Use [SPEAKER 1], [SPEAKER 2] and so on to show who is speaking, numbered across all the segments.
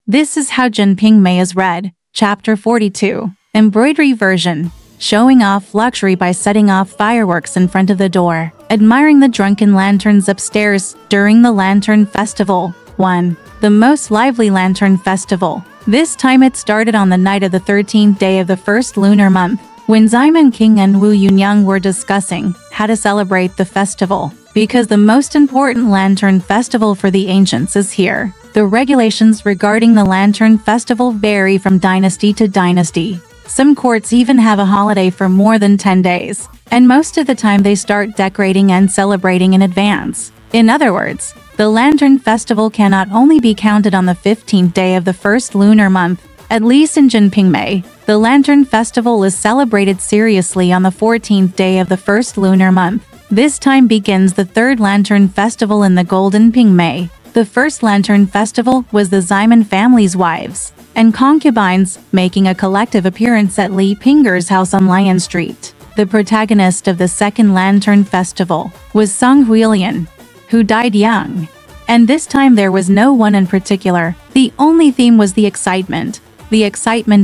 [SPEAKER 1] This is how Jin Pingmei is read. Chapter 42. Embroidery version. Showing off luxury by setting off fireworks in front of the door. Admiring the drunken lanterns upstairs during the Lantern Festival. 1. The most lively Lantern Festival. This time it started on the night of the 13th day of the first lunar month, when Ximon King and Wu Yunyang were discussing how to celebrate the festival. Because the most important Lantern Festival for the ancients is here. The regulations regarding the Lantern Festival vary from dynasty to dynasty. Some courts even have a holiday for more than 10 days, and most of the time they start decorating and celebrating in advance. In other words, the Lantern Festival cannot only be counted on the 15th day of the first lunar month. At least in Jin Pingmei, the Lantern Festival is celebrated seriously on the 14th day of the first lunar month. This time begins the third Lantern Festival in the Golden Pingmei. The first Lantern Festival was the Ximon family's wives and concubines making a collective appearance at Li Pinger's house on Lion Street. The protagonist of the second Lantern Festival was Song Huilian, who died young. And this time there was no one in particular. The only theme was the excitement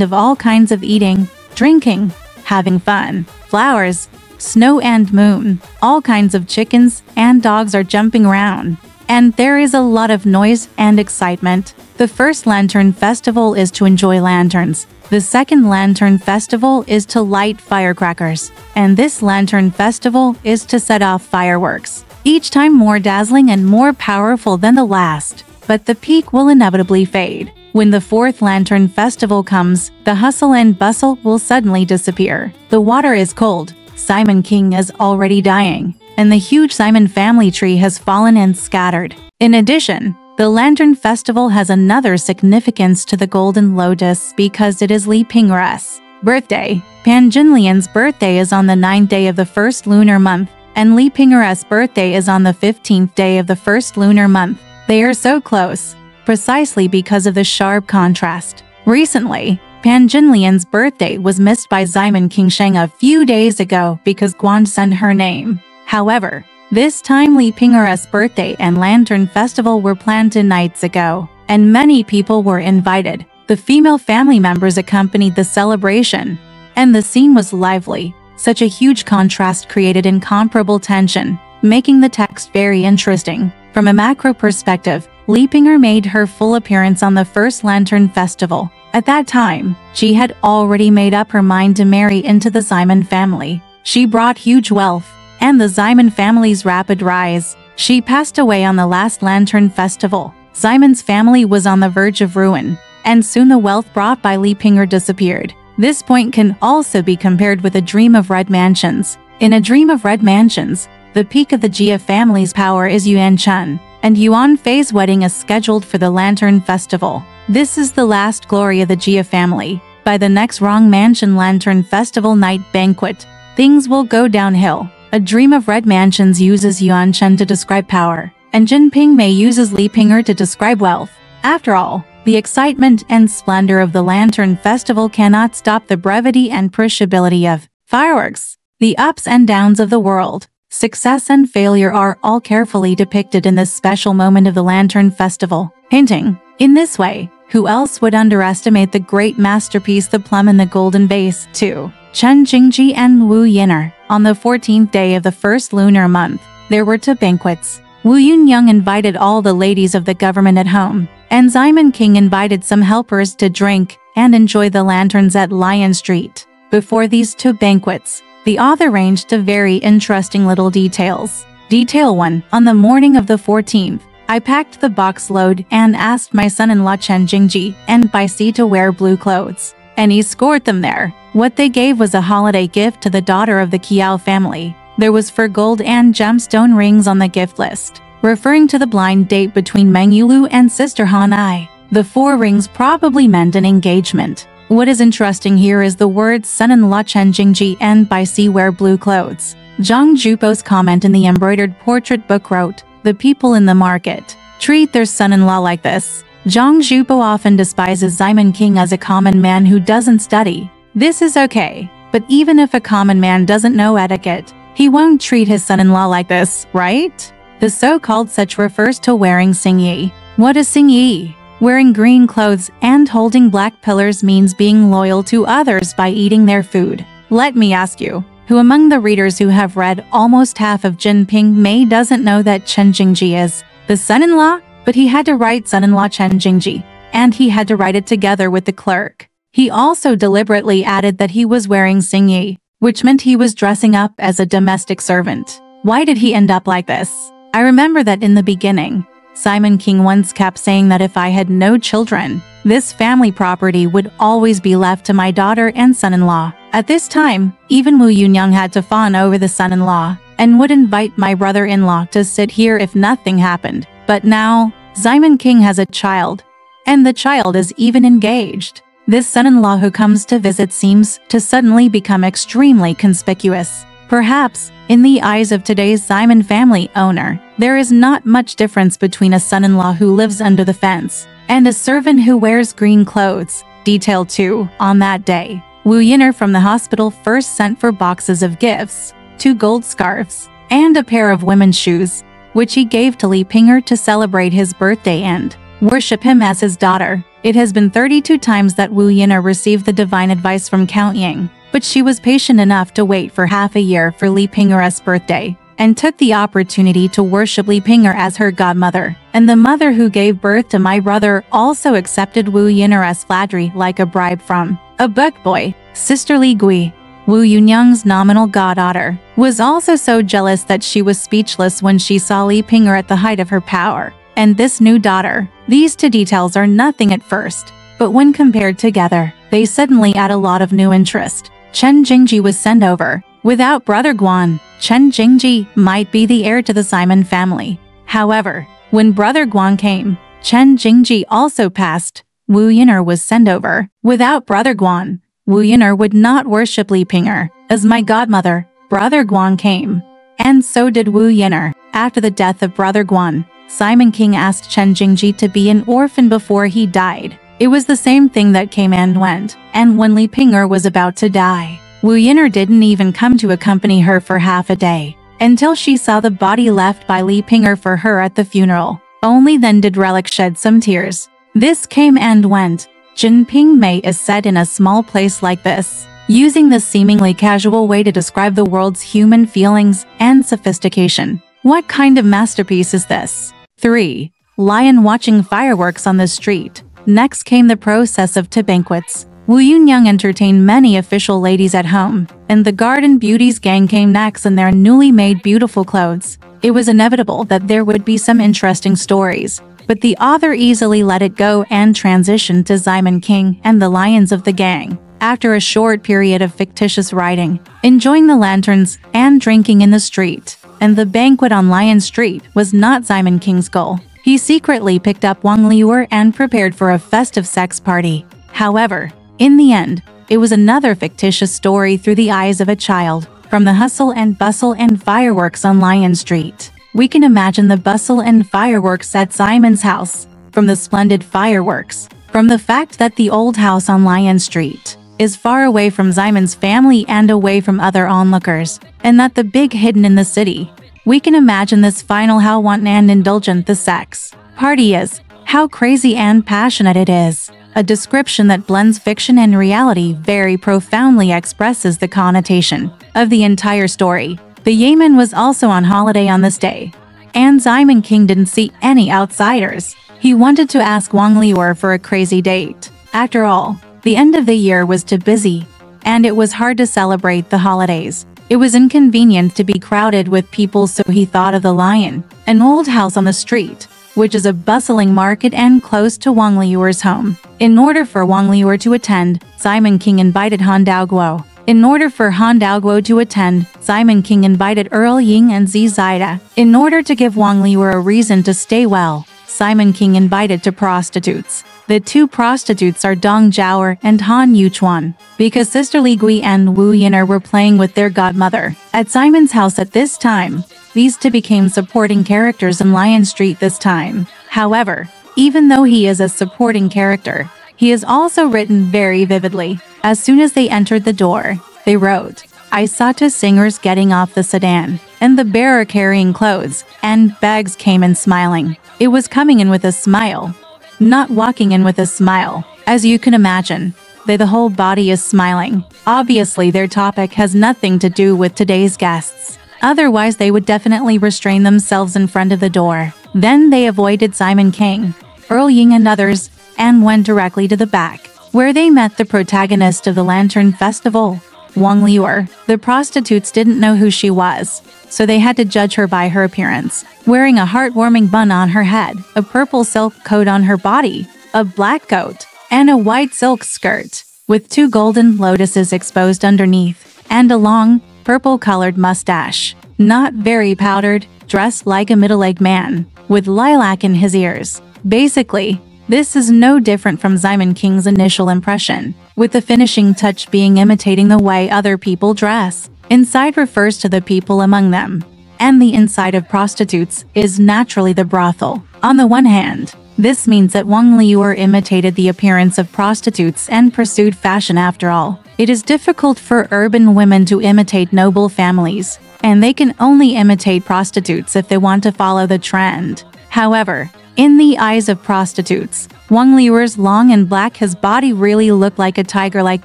[SPEAKER 1] of all kinds of eating, drinking, having fun, flowers, snow and moon, all kinds of chickens and dogs are jumping around. And there is a lot of noise and excitement. The first Lantern Festival is to enjoy lanterns. The second Lantern Festival is to light firecrackers. And this Lantern Festival is to set off fireworks, each time more dazzling and more powerful than the last. But the peak will inevitably fade. When the fourth Lantern Festival comes, the hustle and bustle will suddenly disappear. The water is cold. Ximon King is already dying, and the huge Ximon family tree has fallen and scattered. In addition, the Lantern Festival has another significance to the Golden Lotus because it is Li Pingre's birthday. Pan Jinlian's birthday is on the 9th day of the first lunar month, and Li Pingre's birthday is on the 15th day of the first lunar month. They are so close, precisely because of the sharp contrast. Recently, Pan Jinlian's birthday was missed by Ximon King Sheng a few days ago because Guan sent her name. However, this time Li Pingre's birthday and Lantern Festival were planned 2 nights ago, and many people were invited. The female family members accompanied the celebration, and the scene was lively. Such a huge contrast created incomparable tension, making the text very interesting. From a macro perspective, Li Pingre made her full appearance on the first Lantern Festival. At that time, she had already made up her mind to marry into the Ximon family. She brought huge wealth, and the Ximon family's rapid rise. She passed away on the last Lantern Festival. Ximon's family was on the verge of ruin, and soon the wealth brought by Li Pingre disappeared. This point can also be compared with a dream of red mansions. In a dream of red mansions, the peak of the Jia family's power is Yuan Chun, and Yuan Fei's wedding is scheduled for the Lantern Festival. This is the last glory of the Jia family. By the next Rong Mansion Lantern Festival night banquet, things will go downhill. A dream of red mansions uses Yuan Chun to describe power, and Jin Pingmei uses Li Pingre to describe wealth. After all, the excitement and splendor of the Lantern Festival cannot stop the brevity and pushability of fireworks. The ups and downs of the world, success and failure are all carefully depicted in this special moment of the Lantern Festival. Hinting, in this way, who else would underestimate the great masterpiece The Plum in the Golden Vase? 2. Chen Jingji and Wu Yin'er. On the 14th day of the first lunar month, there were 2 banquets. Wu Yunyang invited all the ladies of the government at home, and Ximon King invited some helpers to drink and enjoy the lanterns at Lion Street. Before these 2 banquets, the author arranged 2 very interesting little details. Detail 1. On the morning of the 14th, I packed the box load and asked my son-in-law Chen Jingji and Bai Si to wear blue clothes, and he escorted them there. What they gave was a holiday gift to the daughter of the Qiao family. There was 4 gold and gemstone rings on the gift list, referring to the blind date between Meng Yulu and Sister Han Ai. The 4 rings probably meant an engagement. What is interesting here is the words son-in-law Chen Jingji and Bai Si wear blue clothes. Zhang Jupo's comment in the embroidered portrait book wrote, "The people in the market treat their son-in-law like this." Zhang Jupo often despises Ximon King as a common man who doesn't study. This is okay, but even if a common man doesn't know etiquette, he won't treat his son-in-law like this, right? The so-called such refers to wearing xingyi. What is xingyi? Wearing green clothes and holding black pillars means being loyal to others by eating their food. Let me ask you, who among the readers who have read almost half of Jin Ping Mei doesn't know that Chen Jingji is the son-in-law? But he had to write son-in-law Chen Jingji, and he had to write it together with the clerk. He also deliberately added that he was wearing Xingyi, which meant he was dressing up as a domestic servant. Why did he end up like this? I remember that in the beginning, Simon King once kept saying that if I had no children, this family property would always be left to my daughter and son-in-law. At this time, even Wu Yunyang had to fawn over the son-in-law and would invite my brother-in-law to sit here if nothing happened. But now, Simon King has a child, and the child is even engaged. This son-in-law who comes to visit seems to suddenly become extremely conspicuous. Perhaps, in the eyes of today's Simon family owner, there is not much difference between a son-in-law who lives under the fence and a servant who wears green clothes. Detail 2. On that day, Wu Yin'er from the hospital first sent for boxes of gifts, 2 gold scarves, and a pair of women's shoes, which he gave to Li Ping'er to celebrate his birthday and worship him as his daughter. It has been 32 times that Wu Yin'er received the divine advice from Count Ying, but she was patient enough to wait for half a year for Li Ping'er's birthday, and took the opportunity to worship Li Ping'er as her godmother. And the mother who gave birth to my brother also accepted Wu Yin'er's flattery like a bribe from a buck boy. Sister Li Gui, Wu Yunyang's nominal goddaughter, was also so jealous that she was speechless when she saw Li Ping'er at the height of her power. And this new daughter, these 2 details are nothing at first, but when compared together, they suddenly add a lot of new interest. Chen Jingji was sent over. Without Brother Guan, Chen Jingji might be the heir to the Simon family. However, when Brother Guan came, Chen Jingji also passed. Wu Yin'er was sent over. Without Brother Guan, Wu Yin'er would not worship Li Ping'er. As my godmother, Brother Guan came. And so did Wu Yin'er. After the death of Brother Guan, Simon King asked Chen Jingji to be an orphan before he died. It was the same thing that came and went, and when Li Ping'er was about to die, Wu Yin'er didn't even come to accompany her for half a day, until she saw the body left by Li Ping'er for her at the funeral. Only then did Relic shed some tears. This came and went. Jin Ping Mei is set in a small place like this, using this seemingly casual way to describe the world's human feelings and sophistication. What kind of masterpiece is this? 3. Lion watching fireworks on the street. Next came the process of tea banquets. Wu Yunyang entertained many official ladies at home, and the Garden Beauties gang came next in their newly made beautiful clothes. It was inevitable that there would be some interesting stories, but the author easily let it go and transitioned to Simon King and the lions of the gang. After a short period of fictitious writing, enjoying the lanterns and drinking in the street, and the banquet on Lion Street was not Simon King's goal. He secretly picked up Wang Liu'er and prepared for a festive sex party. However, in the end, it was another fictitious story through the eyes of a child. From the hustle and bustle and fireworks on Lion Street, we can imagine the bustle and fireworks at Simon's house. From the splendid fireworks, from the fact that the old house on Lion Street is far away from Simon's family and away from other onlookers, and that the big hidden in the city, we can imagine this final how wanton and indulgent the sex party is, how crazy and passionate it is. A description that blends fiction and reality very profoundly expresses the connotation of the entire story. The Yeoman was also on holiday on this day, and Simon King didn't see any outsiders. He wanted to ask Wang Liu'er for a crazy date. After all, the end of the year was too busy, and it was hard to celebrate the holidays. It was inconvenient to be crowded with people, so he thought of the Lion, an old house on the street, which is a bustling market and close to Wang Liu'er's home. In order for Wang Liu'er to attend, Simon King invited Han Daoguo. In order for Han Daoguo to attend, Simon King invited Earl Ying and Zi Zaida. In order to give Wang Liu'er a reason to stay well, Simon King invited 2 prostitutes. The 2 prostitutes are Dong Zhaoer and Han Yuchuan, because Sister Li Gui and Wu Yin'er were playing with their godmother at Simon's house at this time. These 2 became supporting characters in Lion Street this time. However, even though he is a supporting character, he is also written very vividly. As soon as they entered the door, they wrote, "I saw 2 singers getting off the sedan, and the bearer carrying clothes and bags came in smiling." It was coming in with a smile. not walking in with a smile. As you can imagine, the whole body is smiling. Obviously, their topic has nothing to do with today's guests. Otherwise, they would definitely restrain themselves in front of the door. Then they avoided Simon King, Earl Ying and others, and went directly to the back, where they met the protagonist of the Lantern Festival, Wang Liuer. The prostitutes didn't know who she was, so they had to judge her by her appearance. Wearing a heartwarming bun on her head, a purple silk coat on her body, a black coat, and a white silk skirt, with 2 golden lotuses exposed underneath, and a long, purple-colored mustache. Not very powdered, dressed like a middle-aged man, with lilac in his ears. Basically, this is no different from Simon King's initial impression, with the finishing touch being imitating the way other people dress. Inside refers to the people among them, and the inside of prostitutes is naturally the brothel. On the one hand, this means that Wang Liuer imitated the appearance of prostitutes and pursued fashion after all. It is difficult for urban women to imitate noble families, and they can only imitate prostitutes if they want to follow the trend. However, in the eyes of prostitutes, Wang Liuer's long and black his body really looked like a tiger-like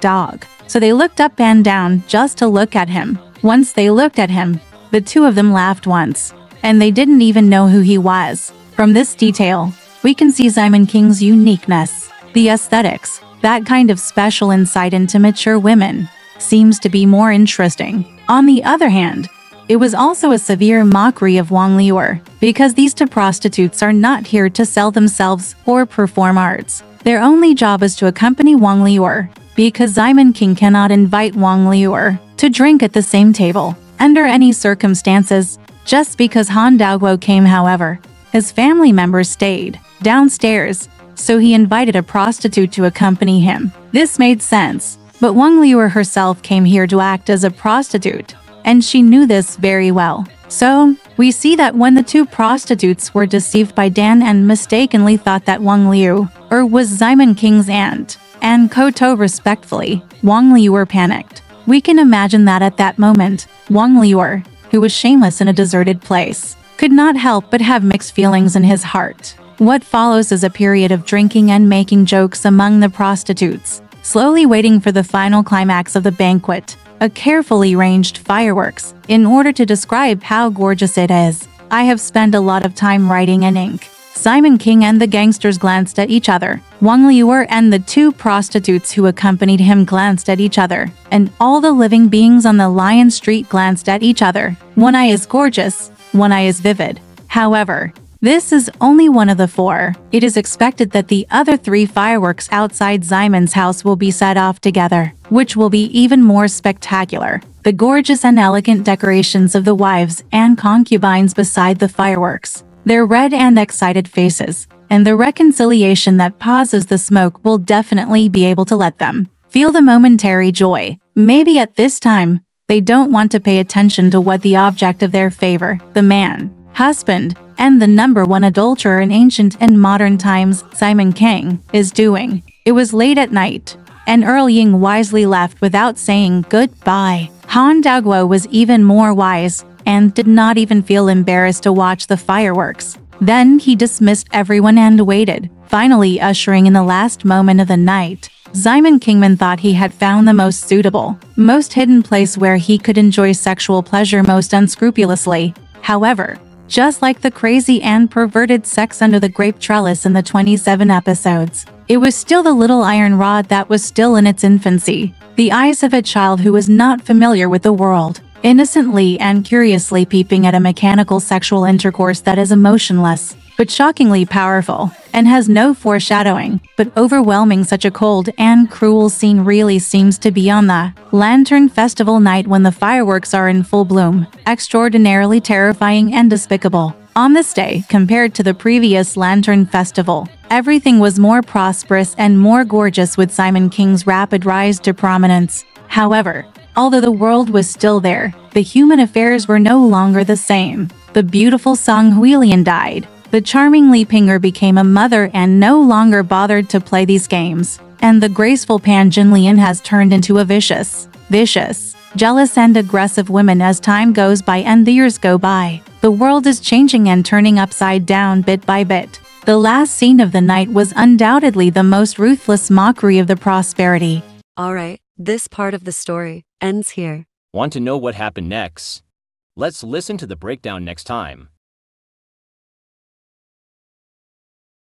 [SPEAKER 1] dog, so they looked up and down just to look at him. Once they looked at him, the 2 of them laughed once, and they didn't even know who he was. From this detail, we can see Simon King's uniqueness. The aesthetics, that kind of special insight into mature women, seems to be more interesting. On the other hand, it was also a severe mockery of Wang Liuer, because these 2 prostitutes are not here to sell themselves or perform arts. Their only job is to accompany Wang Liuer, because Simon King cannot invite Wang Liuer to drink at the same table, under any circumstances. Just because Han Daoguo came, however, his family members stayed downstairs, so he invited a prostitute to accompany him. This made sense, but Wang Liuer herself came here to act as a prostitute, and she knew this very well. So, we see that when the 2 prostitutes were deceived by Dan and mistakenly thought that Wang Liuer was Simon King's aunt and Koto respectfully, Wang Liuer panicked. We can imagine that at that moment, Wang Liuer, who was shameless in a deserted place, could not help but have mixed feelings in his heart. What follows is a period of drinking and making jokes among the prostitutes, slowly waiting for the final climax of the banquet, a carefully arranged fireworks, in order to describe how gorgeous it is. I have spent a lot of time writing in ink. Simon King and the gangsters glanced at each other. Wang Liuer and the 2 prostitutes who accompanied him glanced at each other, and all the living beings on the Lion Street glanced at each other. One eye is gorgeous, one eye is vivid. However, this is only one of the 4. It is expected that the other 3 fireworks outside Simon's house will be set off together, which will be even more spectacular. The gorgeous and elegant decorations of the wives and concubines beside the fireworks, their red and excited faces, and the reconciliation that pauses the smoke will definitely be able to let them feel the momentary joy. Maybe at this time, they don't want to pay attention to what the object of their favor, the man, husband, and the #1 adulterer in ancient and modern times, Simon King, is doing. It was late at night, and Earl Ying wisely left without saying goodbye. Han Daoguo was even more wise, and did not even feel embarrassed to watch the fireworks. Then he dismissed everyone and waited, finally ushering in the last moment of the night. Simon Kingman thought he had found the most suitable, most hidden place where he could enjoy sexual pleasure most unscrupulously. However, just like the crazy and perverted sex under the grape trellis in the 27 episodes, it was still the little iron rod that was still in its infancy. The eyes of a child who was not familiar with the world, innocently and curiously peeping at a mechanical sexual intercourse that is emotionless, but shockingly powerful, and has no foreshadowing, but overwhelming. Such a cold and cruel scene really seems to be on the Lantern Festival night when the fireworks are in full bloom, extraordinarily terrifying and despicable. On this day, compared to the previous Lantern Festival, everything was more prosperous and more gorgeous with Simon King's rapid rise to prominence. However, although the world was still there, the human affairs were no longer the same. The beautiful Song Huilian died. The charming Li Ping'er became a mother and no longer bothered to play these games. And the graceful Pan Jinlian has turned into a vicious, jealous and aggressive woman as time goes by and the years go by. The world is changing and turning upside down bit by bit. The last scene of the night was undoubtedly the most ruthless mockery of the prosperity.
[SPEAKER 2] Alright, this part of the story ends here.
[SPEAKER 3] Want to know what happened next? Let's listen to the breakdown next time.